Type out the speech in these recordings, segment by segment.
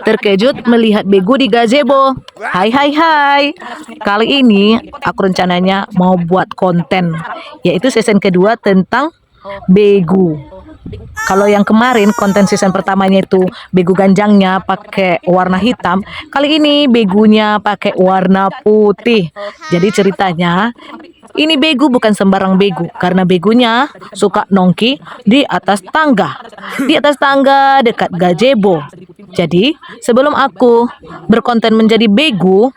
terkejut melihat Begu di gazebo. Hai hai hai. Kali ini aku rencananya mau buat konten, yaitu season kedua tentang Begu. Kalau yang kemarin konten season pertamanya itu begu ganjangnya pakai warna hitam, kali ini begunya pakai warna putih. Jadi ceritanya ini begu bukan sembarang begu karena begunya suka nongki di atas tangga. Di atas tangga dekat gazebo. Jadi sebelum aku berkonten menjadi begu,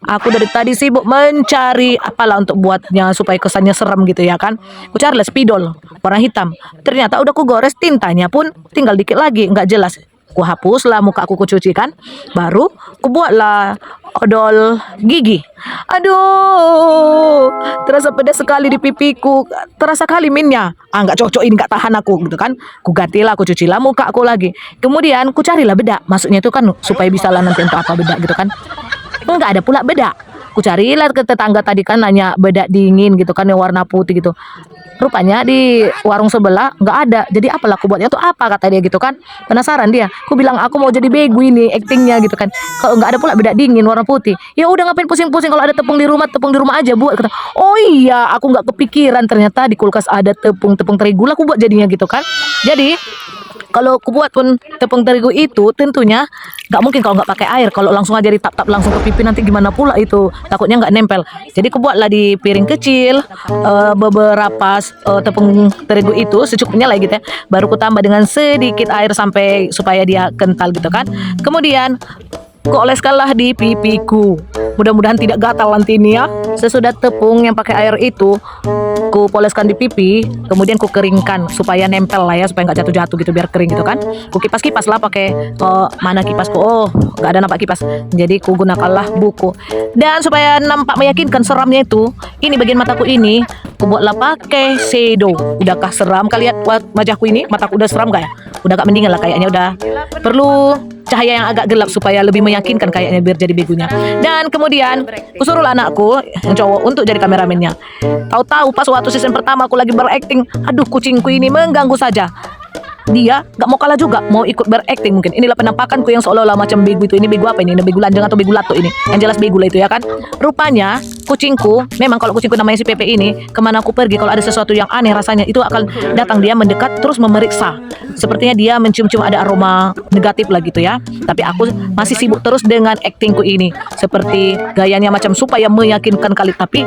aku dari tadi sibuk mencari apalah untuk buatnya supaya kesannya serem gitu ya kan. Aku carilah spidol warna hitam. Ternyata udah aku gores, tintanya pun tinggal dikit lagi, nggak jelas. Ku hapuslah muka aku cuci kan. Baru ku buatlah odol gigi. Aduh, terasa pedas sekali di pipiku. Terasa kali minnya. Nggak cocok ini, nggak tahan aku gitu kan. Ku gantilah, aku cucilah muka aku lagi. Kemudian ku carilah bedak. Maksudnya itu kan supaya bisa lah nanti untuk apa bedak gitu kan. Nggak ada pula bedak. Ku carilah ke tetangga tadi kan, nanya bedak dingin gitu kan yang warna putih gitu. Rupanya di warung sebelah nggak ada. Jadi apalah aku buatnya tuh apa, kata dia gitu kan. Penasaran dia. Aku bilang aku mau jadi begu ini actingnya gitu kan. Kalau nggak ada pula bedak dingin warna putih. Ya udah ngapain pusing-pusing, kalau ada tepung di rumah aja buat. Kata, oh iya aku nggak kepikiran ternyata di kulkas ada tepung terigu lah, aku buat jadinya gitu kan. Jadi kalau aku buat pun tepung terigu itu tentunya nggak mungkin kalau nggak pakai air. Kalau langsung aja ditap-tap langsung ke pipi nanti gimana pula itu, takutnya nggak nempel. Jadi aku buatlah di piring kecil beberapa tepung terigu itu secukupnya lah gitu ya. Baru aku tambah dengan sedikit air sampai supaya dia kental gitu kan. Kemudian ku oleskanlah di pipiku. Mudah-mudahan tidak gatal nanti ini ya. Sesudah tepung yang pakai air itu ku poleskan di pipi, kemudian ku keringkan supaya nempel lah ya, supaya nggak jatuh-jatuh gitu, biar kering gitu kan. Ku kipas-kipas lah pakai mana kipasku. Oh, nggak ada nampak kipas. Jadi ku gunakanlah buku. Dan supaya nampak meyakinkan seramnya itu, ini bagian mataku ini ku buatlah pakai shadow. Udahkah seram kalian wajahku ini? Mataku udah seram gak ya? Udah agak mendingan lah kayaknya, udah perlu cahaya yang agak gelap supaya lebih meyakinkan kayaknya biar jadi begunya. Dan kemudian kusuruhlah anakku yang cowok untuk jadi kameramennya. Tahu-tahu pas waktu season pertama aku lagi berakting, aduh kucingku ini mengganggu saja. Dia gak mau kalah juga, mau ikut berakting mungkin. Inilah penampakanku yang seolah-olah macam begu itu. Ini begu apa ini? Ini begu lanjang atau begu lato ini? Yang jelas begu lah itu ya kan. Rupanya kucingku, memang kalau kucingku namanya si Pepe ini, kemana aku pergi kalau ada sesuatu yang aneh rasanya, itu akan datang dia mendekat terus memeriksa. Sepertinya dia mencium-cium ada aroma negatif lah gitu ya. Tapi aku masih sibuk terus dengan aktingku ini. Seperti gayanya macam supaya meyakinkan kali, tapi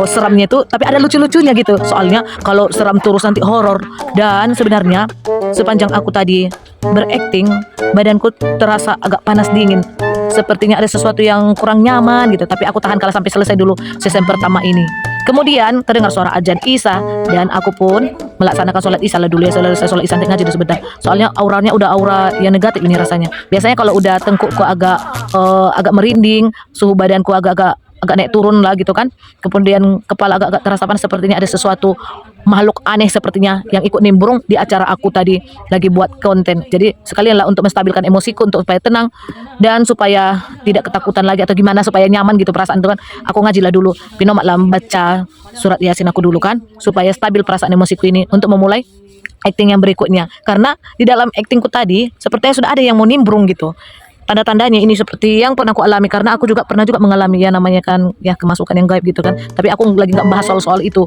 seramnya itu, tapi ada lucu-lucunya gitu. Soalnya kalau seram terus nanti horor. Dan sebenarnya sepanjang aku tadi berakting, badanku terasa agak panas dingin. Sepertinya ada sesuatu yang kurang nyaman gitu. Tapi aku tahan kalah sampai selesai dulu season pertama ini. Kemudian terdengar suara azan Isya dan aku pun melaksanakan sholat Isya lah dulu ya. Selesai sholat Isya ngaji dulu sebentar. Soalnya auranya udah aura yang negatif ini rasanya. Biasanya kalau udah tengkukku agak merinding, suhu badanku agak naik turun lah gitu kan. Kemudian kepala agak terasa panas, sepertinya ada sesuatu makhluk aneh sepertinya yang ikut nimbrung di acara aku tadi lagi buat konten. Jadi sekalian lah untuk menstabilkan emosiku, untuk supaya tenang dan supaya tidak ketakutan lagi atau gimana, supaya nyaman gitu perasaan itu kan. Aku ngajilah dulu, pinomatlah baca surat Yasin aku dulu kan, supaya stabil perasaan emosiku ini untuk memulai acting yang berikutnya. Karena di dalam actingku tadi sepertinya sudah ada yang mau nimbrung gitu. Tanda-tandanya ini seperti yang pernah aku alami, karena aku juga pernah mengalami ya, namanya kan ya kemasukan yang gaib gitu kan. Tapi aku lagi nggak bahas soal itu.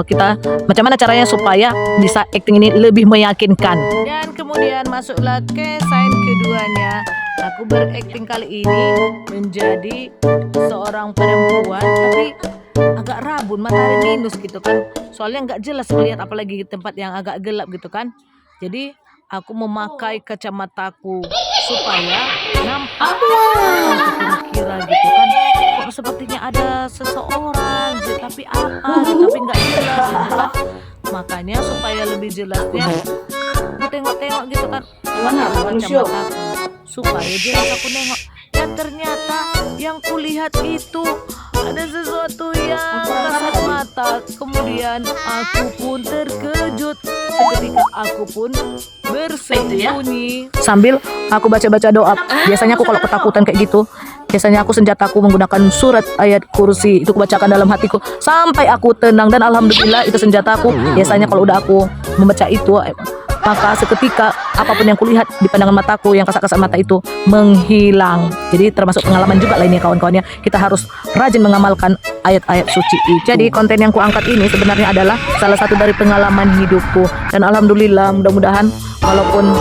Kita macam mana caranya supaya bisa acting ini lebih meyakinkan. Dan kemudian masuklah ke scene keduanya. Aku berakting kali ini menjadi seorang perempuan, tapi agak rabun, matahari minus gitu kan. Soalnya nggak jelas melihat, apalagi di tempat yang agak gelap gitu kan. Jadi aku memakai kacamataku supaya nampak. Kira-kira gitu kan, kok sepertinya ada seseorang tapi apa gitu, tapi nggak jelas gitu kan. Makanya supaya lebih jelasnya aku tengok-tengok gitu kan, mana kacamataku supaya jelas aku nengok. Dan ternyata yang kulihat itu ada sesuatu yang kasat mata. Kemudian aku pun terkejut seketika aku pun bersembunyi sambil aku baca-baca doa. Biasanya aku kalau ketakutan kayak gitu Biasanya senjataku menggunakan surat ayat kursi. Itu kubacakan dalam hatiku sampai aku tenang. Dan alhamdulillah itu senjataku. Biasanya kalau udah aku membaca itu, maka seketika apapun yang kulihat di pandangan mataku, yang kasat-kasat mata itu menghilang. Jadi termasuk pengalaman juga lah ini kawan-kawannya. Kita harus rajin mengamalkan ayat-ayat suci itu. Jadi konten yang kuangkat ini sebenarnya adalah salah satu dari pengalaman hidupku. Dan alhamdulillah, mudah-mudahan walaupun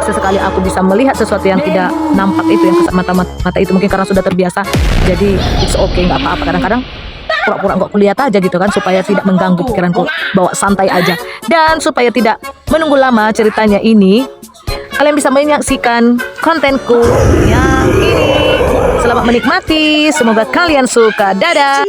sesekali aku bisa melihat sesuatu yang tidak nampak itu, yang kasat mata itu, mungkin karena sudah terbiasa. Jadi it's okay, nggak apa-apa. Kadang-kadang pura-pura nggak kulihat aja gitu kan, supaya tidak mengganggu pikiranku, bawa santai aja. Dan supaya tidak menunggu lama ceritanya ini, kalian bisa menyaksikan kontenku yang ini. Selamat menikmati, semoga kalian suka. Dadah.